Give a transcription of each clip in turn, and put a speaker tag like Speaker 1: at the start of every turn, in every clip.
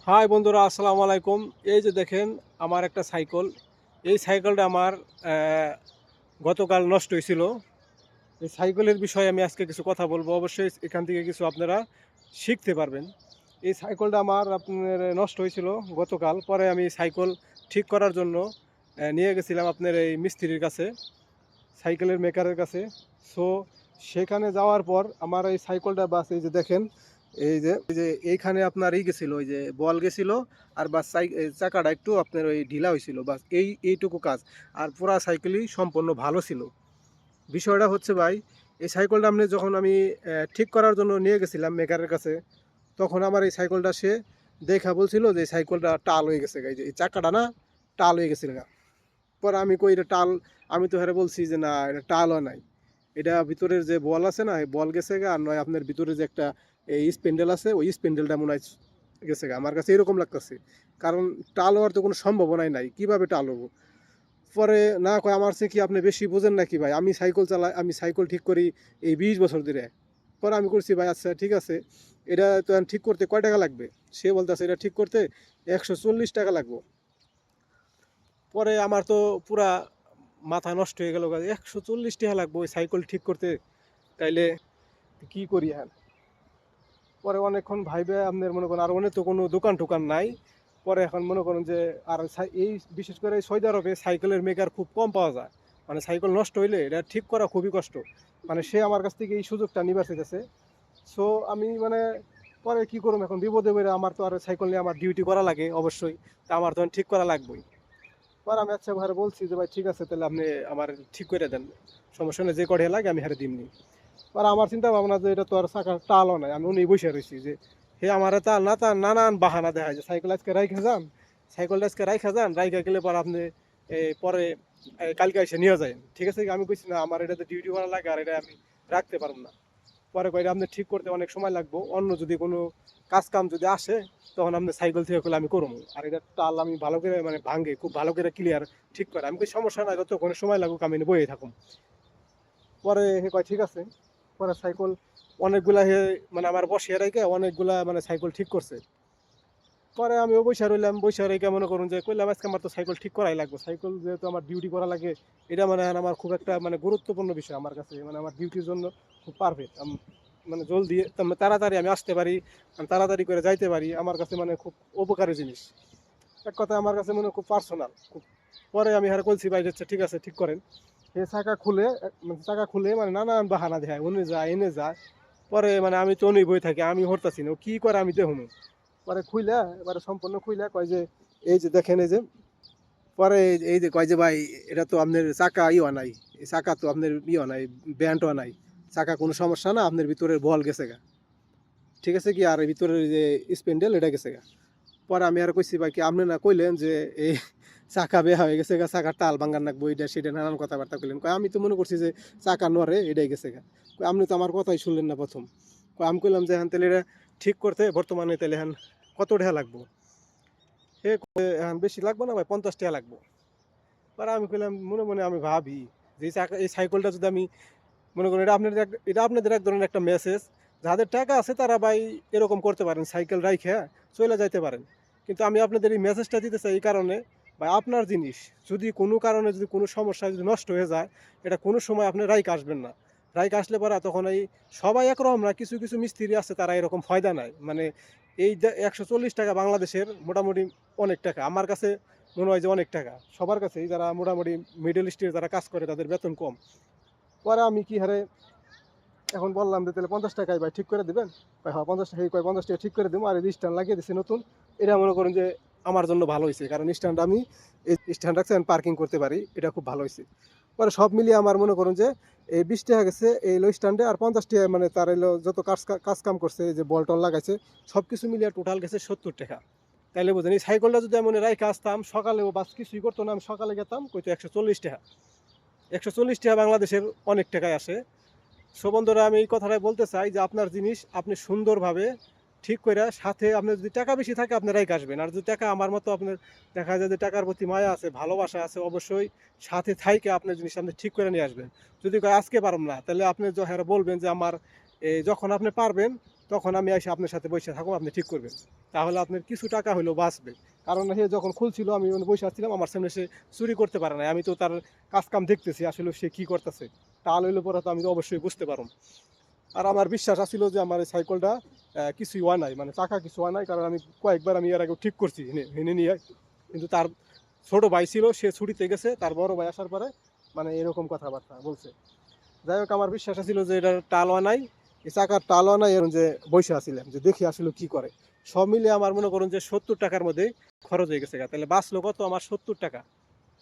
Speaker 1: High বন্ধুরা, আসসালামু আলাইকুম। এই যে দেখেন আমার একটা সাইকেল। এই সাইকেলটা আমার গতকাল নষ্ট হয়েছিল। এই সাইকেলের বিষয়ে আমি আজকে কিছু কথা বলবো। অবশ্যই এখান থেকে কিছু আপনারা শিখতে পারবেন। এই সাইকেলটা আমার আপনার নষ্ট হয়েছিল গতকাল। পরে আমি সাইকেল ঠিক করার জন্য নিয়ে গেছিলাম আপনার এই মিস্ত্রির কাছে, সাইকেলের মেকারের কাছে। সো সেখানে যাওয়ার পর আমার এই সাইকেলটা বাস এই যে দেখেন, এই যে এইখানে আপনার গেছিল, ওই যে বল গেছিল, আর বাস চাকাটা একটু আপনার ওই ঢিলা হয়েছিল, বাস এইটুকু কাজ। আর পুরা সাইকেলই সম্পূর্ণ ভালো ছিল। বিষয়টা হচ্ছে ভাই, এই সাইকেলটা যখন আমি ঠিক করার জন্য নিয়ে গেছিলাম মেকারের কাছে, তখন আমার এই সাইকেলটা সে দেখা বলছিল যে এই সাইকেলটা টাল হয়ে গেছে, এই যে এই চাকাটা না টাল হয়ে গেছিল গা। পরে আমি কই এটা টাল, আমি তো হ্যাঁ বলছি যে না এটা টাল হয় নাই, এটা ভিতরের যে বল আছে না, এই বল গেছে গা, আর নয় আপনার ভিতরে যে একটা এই স্পেন্ডেল আছে, ওই স্পেন্ডেলটা মনে হয় গেছে গা। আমার কাছে এরকম লাগতেছে, কারণ টাল হওয়ার তো কোনো সম্ভাবনাই নাই, কিভাবে টাল হবো। পরে না কয় আমার সে কি আপনি বেশি বোঝেন নাকি ভাই, আমি সাইকেল চালাই, আমি সাইকেল ঠিক করি এই 20 বছর ধরে। পরে আমি করছি ভাই আচ্ছা ঠিক আছে, এটা তো এখন ঠিক করতে কয় টাকা লাগবে। সে বলতেছে এটা ঠিক করতে 140 টাকা লাগবে। পরে আমার তো পুরা মাথা নষ্ট হয়ে গেল, 140 টাকা লাগবে ওই সাইকেল ঠিক করতে, তাইলে কি করি হ্যাঁ। পরে অনেকক্ষণ ভাইবে আপনার মনে করেন, আর অনেক তো কোনো দোকান টোকান নাই। পরে এখন মনে করেন যে আর এই বিশেষ করে সৌদি আরবে সাইকেলের মেকার খুব কম পাওয়া যায়। মানে সাইকেল নষ্ট হইলে এটা ঠিক করা খুবই কষ্ট। মানে সে আমার কাছ থেকে এই সুযোগটা নিবার চাইতেছে। সো আমি মানে পরে কি করুম, এখন বিপদে পড়ে আমার তো আর সাইকেল নিয়ে আমার ডিউটি করা লাগে অবশ্যই, তা আমার তখন ঠিক করা লাগবেই। পরে আমি আচ্ছা ভাই বলছি যে ভাই ঠিক আছে, তাহলে আপনি আমার ঠিক করে দেন, সমস্যা নেই, যে কড়ে লাগে আমি হারে দিমনি। আর আমার চিন্তা ভাবনা যে এটা তো আর চাকার টালও নাই, আমি উনি বসে রয়েছি যে হে আমার তা না, তা নানান বাহানা দেখা যায়, সাইকেল আজকে রাইখা যান, সাইকেলটা আজকে রাইখা যান, রাইখা গেলে পর আপনি পরে কালকে এসে নিয়ে যায়। ঠিক আছে, আমি কইছি না আমার এটাতে ডিউটি করা লাগে, আর এটা আমি রাখতে পারবো না। পরে কইরা আপনি ঠিক করতে অনেক সময় লাগবো, অন্য যদি কোনো কাজ কাম যদি আসে তখন আপনি সাইকেল থেকে করলে আমি করবো। আর এটা টাল আমি ভালো করে মানে ভাঙ্গে খুব ভালো করে ক্লিয়ার ঠিক করে, আমি কই সমস্যা নাই, যতক্ষণ সময় লাগুক আমি বয়ে থাকুম। পরে হে কয় ঠিক আছে। পরে সাইকেল অনেকগুলা হে মানে আমার বসিয়ে রেখে অনেকগুলা মানে সাইকেল ঠিক করছে। পরে আমিও বৈশা রইলাম, বৈশা রেখে মনে করুন যে কইলাম আজকে আমার তো সাইকেল ঠিক করাই লাগবে, সাইকেল যেহেতু আমার ডিউটি করা লাগে, এটা মানে আমার খুব একটা মানে গুরুত্বপূর্ণ বিষয় আমার কাছে, মানে আমার ডিউটির জন্য খুব পারফেক্ট। মানে জলদি তাড়াতাড়ি আমি আসতে পারি, আমি তাড়াতাড়ি করে যাইতে পারি, আমার কাছে মানে খুব উপকারী জিনিস। এক কথা আমার কাছে মনে হয় খুব পার্সোনাল খুব। পরে আমি হারে বলছি ভাই আচ্ছা ঠিক আছে ঠিক করেন। সে চাকা খুলে মানে চাকা খুলে মানে নানান বাহানা দেখায়, উনি যায় এনে যায়। পরে মানে আমি তো অনেক বই থাকি, আমি হরতাছি না, ও কি করে আমি দেখুন। পরে খুইলা এবারে সম্পূর্ণ খুইলা কয় যে এই যে দেখেন এই যে, পরে এই যে কয় যে ভাই এটা তো আপনার চাকা ইয়া নাই, এই চাকা তো আপনার ইয়া নাই, ব্যান্ডও নাই, চাকা কোনো সমস্যা না, আপনার ভিতরের বল গেছে গা, ঠিক আছে কি, আর এই ভিতরের যে স্পেন্ডেল এটা গেছে গা। পরে আমি আর কইছি ভাই কি আপনি না কইলেন যে এই চাকা বেয়া হয়ে গেছে গা, চাকার তাল ভাঙ্গার নাকবো, এটা সেটা নানান কথাবার্তা কইলেন। কয় আমি তো মনে করছি যে চাকা নড়ে এটাই গেছে গা। কয় আপনি তো আমার কথাই শুনলেন না প্রথম। কয় আমি কইলাম যে হ্যাঁ তাহলে এটা ঠিক করতে বর্তমানে তাহলে হ্যাঁ কত টাকা লাগবো। সে কয় হ্যাঁ বেশি লাগবো না ভাই, 50 টাকা লাগবো। পরে আমি কইলাম মনে মনে আমি ভাবি যে এই চাকা এই সাইকেলটা যদি আমি মনে করেন, এটা আপনাদের এক ধরনের একটা মেসেজ, যাদের টাকা আছে তারা ভাই এরকম করতে পারেন, সাইকেল রাইখা চলে যাইতে পারেন। কিন্তু আমি আপনাদের এই মেসেজটা দিতে চাই এই কারণে, ভাই আপনার জিনিস যদি কোনো কারণে যদি কোনো সমস্যা যদি নষ্ট হয়ে যায়, এটা কোনো সময় আপনি রাইক আসবেন না। রাইক আসলে পরে তখন এই সবাই একরকম না, কিছু কিছু মিস্ত্রি আছে তারা এরকম ফায়দা নাই, মানে এই 140 টাকা বাংলাদেশের মোটামুটি অনেক টাকা আমার কাছে মনে হয় যে অনেক টাকা সবার কাছেই, যারা মোটামুটি মিডল ইস্টের যারা কাজ করে তাদের বেতন কম। পরে আমি কি হারে এখন বললাম যে তাহলে 50 টাকায় ভাই ঠিক করে দেবেন। ভাই হ্যাঁ 50 টাকা, কয় 50 টাকা ঠিক করে দেবো, আর এই স্ট্যান্ড লাগিয়ে দিচ্ছি নতুন। এটা মনে করুন যে আমার জন্য ভালো হয়েছে, কারণ স্ট্যান্ড আমি এই স্ট্যান্ড রাখছি আমি পার্কিং করতে পারি, এটা খুব ভালো হয়েছে। পরে সব মিলিয়ে আমার মনে করুন যে এই 20 টাকা গেছে এই লো স্ট্যান্ডে, আর 50 টাকা মানে তার এলো যত কাজ কাম করছে, এই যে বল টল লাগাইছে, সব কিছু মিলিয়ে টোটাল গেছে 70 টাকা। তাইলে বুঝেন এই সাইকেলটা যদি আমি রাইখে আসতাম সকালেও বাস কিছুই করতো না, আমি সকালে গেতাম কইতো 140 টাকা। 140 টাকা বাংলাদেশের অনেক টাকায় আসে। সো বন্ধুরা আমি এই কথাটাই বলতে চাই যে আপনার জিনিস আপনি সুন্দরভাবে ঠিক করে, সাথে আপনার যদি টাকা বেশি থাকে আপনি রাইখ আসবেন, আর যদি টাকা আমার মতো আপনার দেখা যায় যে টাকার প্রতি মায়া আছে ভালোবাসা আছে, অবশ্যই সাথে থাইকে আপনার জিনিস আপনি ঠিক করে নিয়ে আসবেন। যদি কয় আজকে পারবেন না, তাহলে আপনি হ্যাঁ বলবেন যে আমার যখন আপনি পারবেন তখন আমি এসে আপনার সাথে বসে থাকবো, আপনি ঠিক করবেন। তাহলে আপনার কিছু টাকা হলেও বাঁচবে। কারণ সে যখন খুলছিল আমি বসে আসছিলাম, আমার সামনে সে চুরি করতে পারে নাই। আমি তো তার কাজ কাম দেখতেছি আসলে সে কি করতেছে। টাল হইলে পরে তো আমি তো অবশ্যই বুঝতে পারব। আর আমার বিশ্বাস আছিল যে আমার এই সাইকেলটা কিছুই হয় নাই, মানে চাকা কিছু হয় নাই, কারণ আমি কয়েকবার আমি এর আগে ঠিক করছি হেনে নিয়ে। কিন্তু তার ছোট ভাই ছিল, সে ছুটিতে গেছে, তার বড় ভাই আসার পরে মানে এরকম কথাবার্তা বলছে। যাই হোক, আমার বিশ্বাস ছিল যে এটার টাল হয় নাই, এই চাকার টাল হয় নাই, এরকম যে বসে আসছিলাম যে দেখি আসলে কি করে। সব মিলে আমার মনে করুন যে 70 টাকার মধ্যে খরচ হয়ে গেছে। তাহলে বাঁচলো কত আমার? 70 টাকা।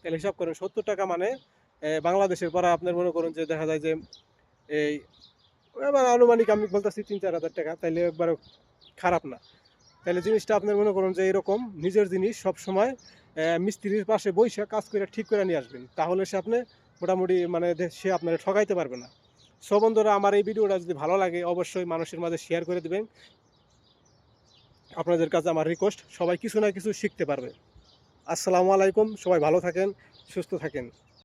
Speaker 1: তাহলে হিসাব করেন 70 টাকা মানে বাংলাদেশের পরে আপনার মনে করুন যে দেখা যায় যে এই এবার আনুমানিক আমি বলতেছি ৩-৪ হাজার টাকা, তাইলে একবারে খারাপ না। তাহলে জিনিসটা আপনার মনে করুন যে এরকম নিজের জিনিস সবসময় মিস্ত্রির পাশে বইসা কাজ করে ঠিক করে নিয়ে আসবেন, তাহলে সে আপনি মোটামুটি মানে সে আপনারা ঠকাইতে পারবে না। সো বন্ধুরা, আমার এই ভিডিওটা যদি ভালো লাগে অবশ্যই মানুষের মাঝে শেয়ার করে দেবেন। আপনাদের কাছে আমার রিকোয়েস্ট, সবাই কিছু না কিছু শিখতে পারবে। আসসালামু আলাইকুম, সবাই ভালো থাকেন, সুস্থ থাকেন।